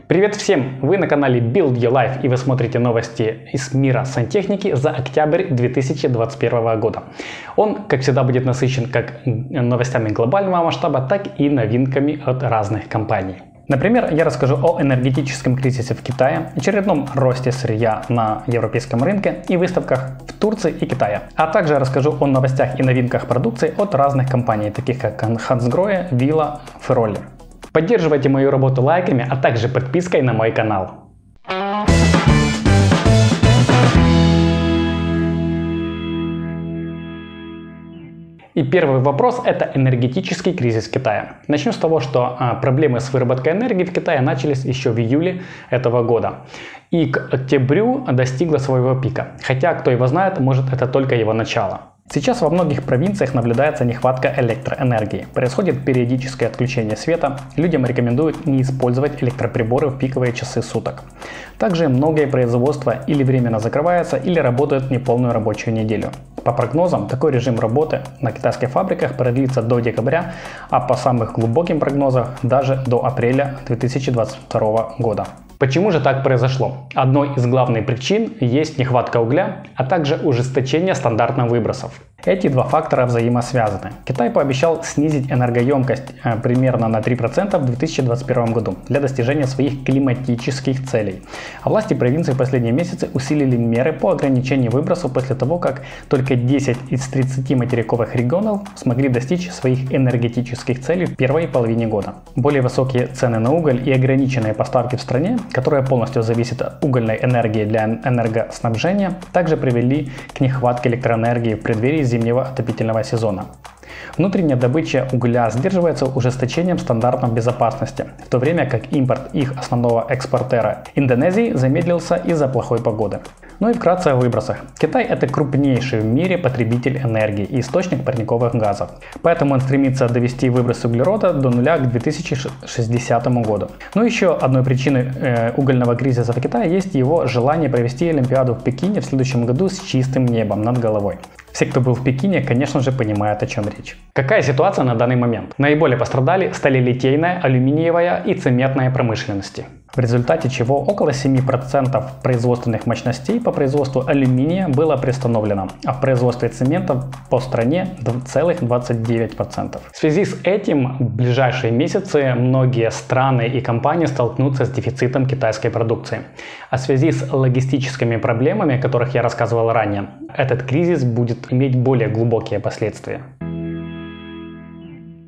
Привет всем! Вы на канале Build Your Life и вы смотрите новости из мира сантехники за октябрь 2021 года. Он, как всегда, будет насыщен как новостями глобального масштаба, так и новинками от разных компаний. Например, я расскажу о энергетическом кризисе в Китае, очередном росте сырья на европейском рынке и выставках в Турции и Китае. А также расскажу о новостях и новинках продукции от разных компаний, таких как Hansgrohe, Villa, Ferroli. Поддерживайте мою работу лайками, а также подпиской на мой канал. И первый вопрос – это энергетический кризис Китая. Начну с того, что проблемы с выработкой энергии в Китае начались еще в июле этого года. И к октябрю достигла своего пика. Хотя, кто его знает, может это только его начало. Сейчас во многих провинциях наблюдается нехватка электроэнергии. Происходит периодическое отключение света. Людям рекомендуют не использовать электроприборы в пиковые часы суток. Также многие производства или временно закрываются, или работают в неполную рабочую неделю. По прогнозам, такой режим работы на китайских фабриках продлится до декабря, а по самым глубоким прогнозам даже до апреля 2022 года. Почему же так произошло? Одной из главных причин есть нехватка угля, а также ужесточение стандартов выбросов. Эти два фактора взаимосвязаны. Китай пообещал снизить энергоемкость примерно на 3% в 2021 году для достижения своих климатических целей. А власти провинции в последние месяцы усилили меры по ограничению выбросов после того, как только 10 из 30 материковых регионов смогли достичь своих энергетических целей в первой половине года. Более высокие цены на уголь и ограниченные поставки в стране, которая полностью зависит от угольной энергии для энергоснабжения, также привели к нехватке электроэнергии в преддверии зимнего отопительного сезона. Внутренняя добыча угля сдерживается ужесточением стандартов безопасности, в то время как импорт их основного экспортера Индонезии замедлился из-за плохой погоды. Ну и вкратце о выбросах. Китай – это крупнейший в мире потребитель энергии и источник парниковых газов. Поэтому он стремится довести выбросы углерода до нуля к 2060 году. Но еще одной причиной угольного кризиса в Китае есть его желание провести Олимпиаду в Пекине в следующем году с чистым небом над головой. Все, кто был в Пекине, конечно же, понимают, о чем речь. Какая ситуация на данный момент? Наиболее пострадали сталелитейная, алюминиевая и цементная промышленности. В результате чего около 7% производственных мощностей по производству алюминия было приостановлено, а в производстве цементов по стране целых 29%. В связи с этим в ближайшие месяцы многие страны и компании столкнутся с дефицитом китайской продукции. А в связи с логистическими проблемами, о которых я рассказывал ранее, этот кризис будет иметь более глубокие последствия.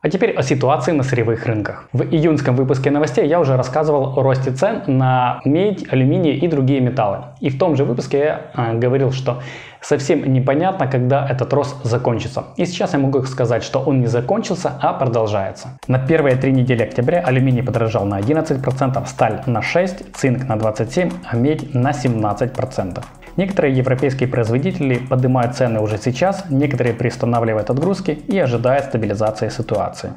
А теперь о ситуации на сырьевых рынках. В июньском выпуске новостей я уже рассказывал о росте цен на медь, алюминий и другие металлы. И в том же выпуске я говорил, что совсем непонятно, когда этот рост закончится. И сейчас я могу сказать, что он не закончился, а продолжается. На первые 3 недели октября алюминий подорожал на 11%, сталь на 6%, цинк на 27%, а медь на 17%. Некоторые европейские производители поднимают цены уже сейчас, некоторые приостанавливают отгрузки и ожидают стабилизации ситуации.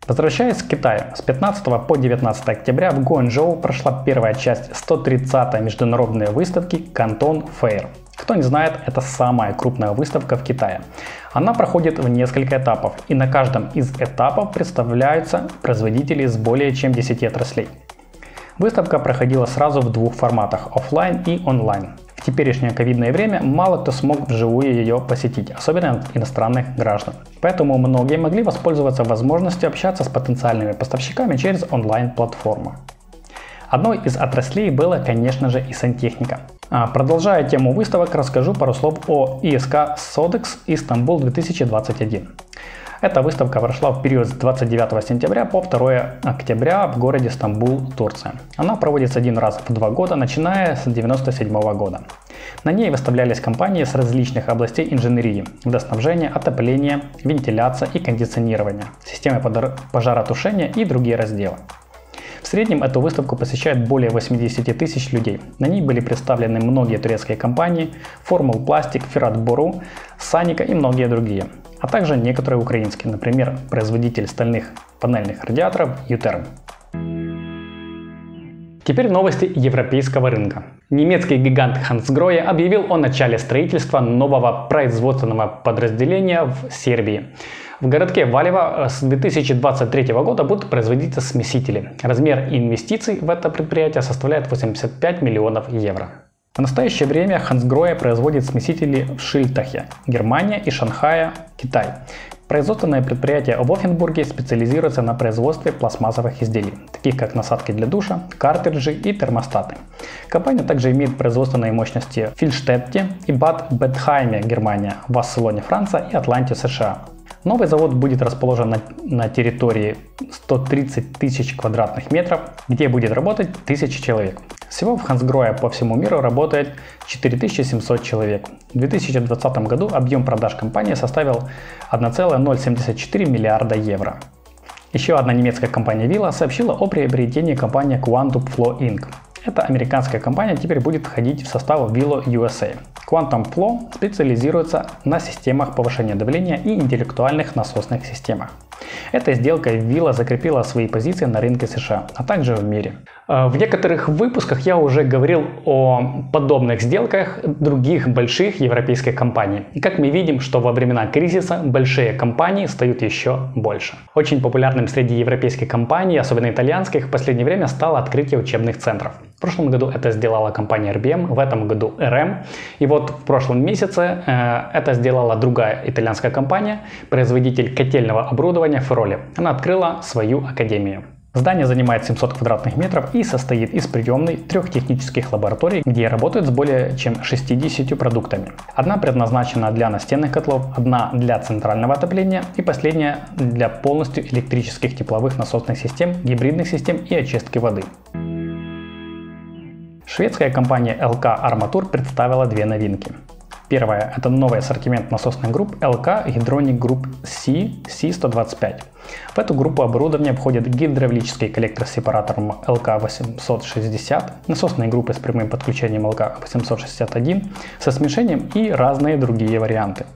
Возвращаясь к Китаю, с 15 по 19 октября в Гуанчжоу прошла первая часть 130-й международной выставки Canton Fair. Кто не знает, это самая крупная выставка в Китае. Она проходит в несколько этапов, и на каждом из этапов представляются производители из более чем 10 отраслей. Выставка проходила сразу в двух форматах – офлайн и онлайн. В теперешнее ковидное время мало кто смог вживую ее посетить, особенно иностранных граждан. Поэтому многие могли воспользоваться возможностью общаться с потенциальными поставщиками через онлайн-платформу. Одной из отраслей была, конечно же, и сантехника. Продолжая тему выставок, расскажу пару слов о ISK Sodex Istanbul 2021. Эта выставка прошла в период с 29 сентября по 2 октября в городе Стамбул, Турция. Она проводится один раз в 2 года, начиная с 1997 года. На ней выставлялись компании с различных областей инженерии, водоснабжения, отопления, вентиляция и кондиционирования, системы пожаротушения и другие разделы. В среднем эту выставку посещают более 80 тысяч людей. На ней были представлены многие турецкие компании, Formul Plastic, Firat Boru, Sanica и многие другие. А также некоторые украинские, например, производитель стальных панельных радиаторов Ютерм. Теперь новости европейского рынка. Немецкий гигант Hansgrohe объявил о начале строительства нового производственного подразделения в Сербии. В городке Валево с 2023 года будут производиться смесители. Размер инвестиций в это предприятие составляет 85 миллионов евро. В настоящее время Хансгроhe производит смесители в Шильтахе, Германия, и Шанхае, Китай. Производственное предприятие в Оффенбурге специализируется на производстве пластмассовых изделий, таких как насадки для душа, картриджи и термостаты. Компания также имеет производственные мощности в Фильштетте и Бад Бетхайме, Германия, Барселоне, Франция и Атланте, США. Новый завод будет расположен на территории 130 тысяч квадратных метров, где будет работать 1000 человек. Всего в Хансгроhe по всему миру работает 4700 человек. В 2020 году объем продаж компании составил 1,074 миллиарда евро. Еще одна немецкая компания Villa сообщила о приобретении компании Quantum Flow Inc. Эта американская компания теперь будет входить в состав Villa USA. Quantum Flow специализируется на системах повышения давления и интеллектуальных насосных системах. Этой сделкой Villa закрепила свои позиции на рынке США, а также в мире. В некоторых выпусках я уже говорил о подобных сделках других больших европейских компаний. И как мы видим, что во времена кризиса большие компании стают еще больше. Очень популярным среди европейских компаний, особенно итальянских, в последнее время стало открытие учебных центров. В прошлом году это сделала компания RBM, в этом году RM. И вот в прошлом месяце это сделала другая итальянская компания, производитель котельного оборудования Ferroli. Она открыла свою академию. Здание занимает 700 квадратных метров и состоит из приемной 3 технических лабораторий, где работают с более чем 60 продуктами. Одна предназначена для настенных котлов, одна для центрального отопления и последняя для полностью электрических тепловых насосных систем, гибридных систем и очистки воды. Шведская компания LK Armatur представила 2 новинки. Первая – это новый ассортимент насосных групп LK Hydronic Group C125. В эту группу оборудования входят гидравлический коллектор с сепаратором LK860, насосные группы с прямым подключением LK861 со смешением и разные другие варианты.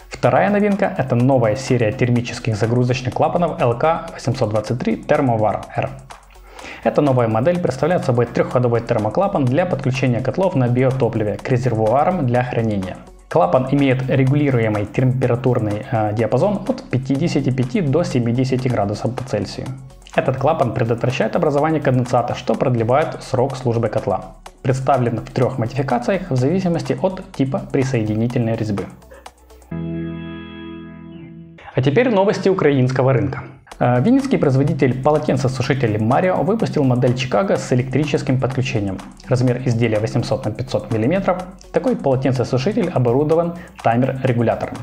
Вторая новинка – это новая серия термических загрузочных клапанов LK823 Thermovar R. Эта новая модель представляет собой 3-ходовой термоклапан для подключения котлов на биотопливе к резервуарам для хранения. Клапан имеет регулируемый температурный диапазон от 55 до 70 градусов по Цельсию. Этот клапан предотвращает образование конденсата, что продлевает срок службы котла. Представлен в 3 модификациях в зависимости от типа присоединительной резьбы. А теперь новости украинского рынка. Винницкий производитель полотенцесушителей Mario выпустил модель Chicago с электрическим подключением. Размер изделия 800 на 500 мм. Такой полотенцесушитель оборудован таймер-регулятором.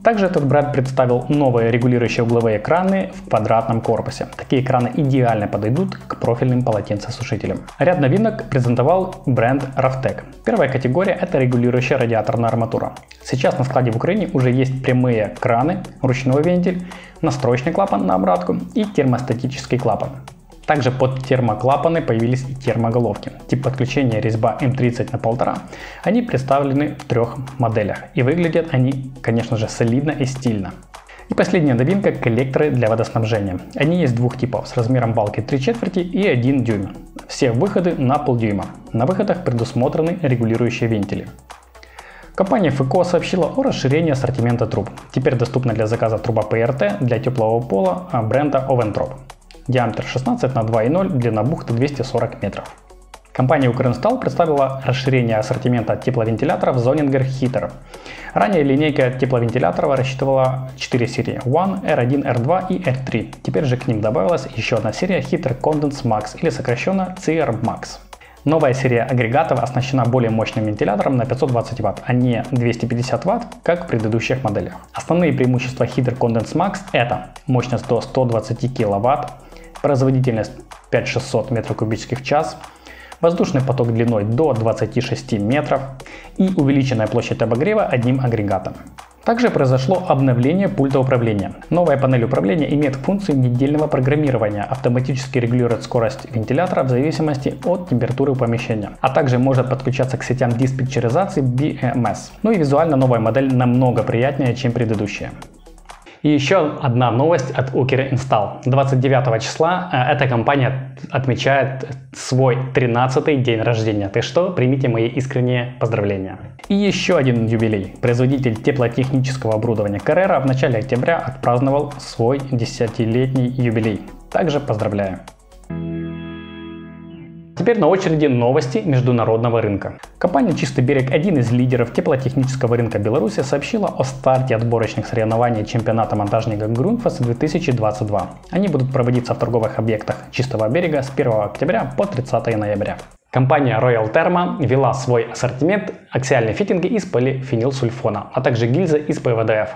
Также этот бренд представил новые регулирующие угловые краны в квадратном корпусе. Такие краны идеально подойдут к профильным полотенцесушителям. Ряд новинок презентовал бренд Ravtec. Первая категория – это регулирующая радиаторная арматура. Сейчас на складе в Украине уже есть прямые краны, ручной вентиль, настроечный клапан на обратку и термостатический клапан. Также под термоклапаны появились и термоголовки. Тип подключения резьба М30 на 1,5. Они представлены в 3 моделях. И выглядят они, конечно же, солидно и стильно. И последняя новинка – коллекторы для водоснабжения. Они есть 2 типов с размером балки 3/4 и 1 дюйм. Все выходы на полдюйма. На выходах предусмотрены регулирующие вентили. Компания ФЭКО сообщила о расширении ассортимента труб. Теперь доступна для заказа труба ПРТ для теплого пола бренда Oventrop. Диаметр 16 на 2,0, длина бухты 240 метров. Компания Ukrinstall представила расширение ассортимента тепловентиляторов Zoninger Heater. Ранее линейка тепловентиляторов рассчитывала 4 серии One, R1, R2 и R3. Теперь же к ним добавилась еще одна серия Heater Condense Max или сокращенно CR Max. Новая серия агрегатов оснащена более мощным вентилятором на 520 Вт, а не 250 Вт, как в предыдущих моделях. Основные преимущества Heater Condense Max – это мощность до 120 кВт, производительность 5600 м3 в час, воздушный поток длиной до 26 метров и увеличенная площадь обогрева одним агрегатом. Также произошло обновление пульта управления. Новая панель управления имеет функцию недельного программирования, автоматически регулирует скорость вентилятора в зависимости от температуры помещения, а также может подключаться к сетям диспетчеризации BMS. Ну и визуально новая модель намного приятнее, чем предыдущая. И еще одна новость от Ukerinstall. 29 числа эта компания отмечает свой 13-й день рождения. Так что примите мои искренние поздравления. И еще один юбилей. Производитель теплотехнического оборудования Carrera в начале октября отпраздновал свой 10-летний юбилей. Также поздравляю. Теперь на очереди новости международного рынка. Компания «Чистый берег», один из лидеров теплотехнического рынка Беларуси, сообщила о старте отборочных соревнований чемпионата монтажников Grundfos 2022. Они будут проводиться в торговых объектах Чистого берега с 1 октября по 30 ноября. Компания Royal Thermo ввела в свой ассортимент аксиальные фитинги из полифенилсульфона, а также гильзы из ПВДФ.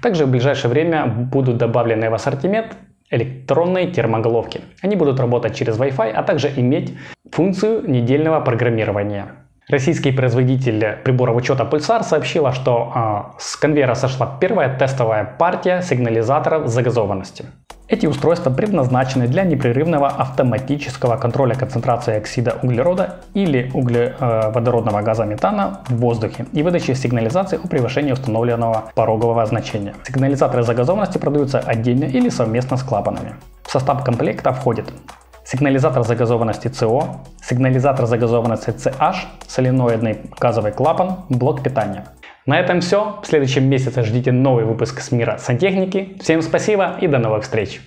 Также в ближайшее время будут добавлены в ассортимент электронные термоголовки. Они будут работать через Wi-Fi, а также иметь функцию недельного программирования. Российский производитель приборов учета Pulsar сообщила, что с конвейера сошла первая тестовая партия сигнализаторов загазованности. Эти устройства предназначены для непрерывного автоматического контроля концентрации оксида углерода или водородного газа метана в воздухе и выдачи сигнализации о превышении установленного порогового значения. Сигнализаторы загазованности продаются отдельно или совместно с клапанами. В состав комплекта входит сигнализатор загазованности CO, сигнализатор загазованности CH, соленоидный газовый клапан, блок питания. На этом все. В следующем месяце ждите новый выпуск с мира сантехники. Всем спасибо и до новых встреч!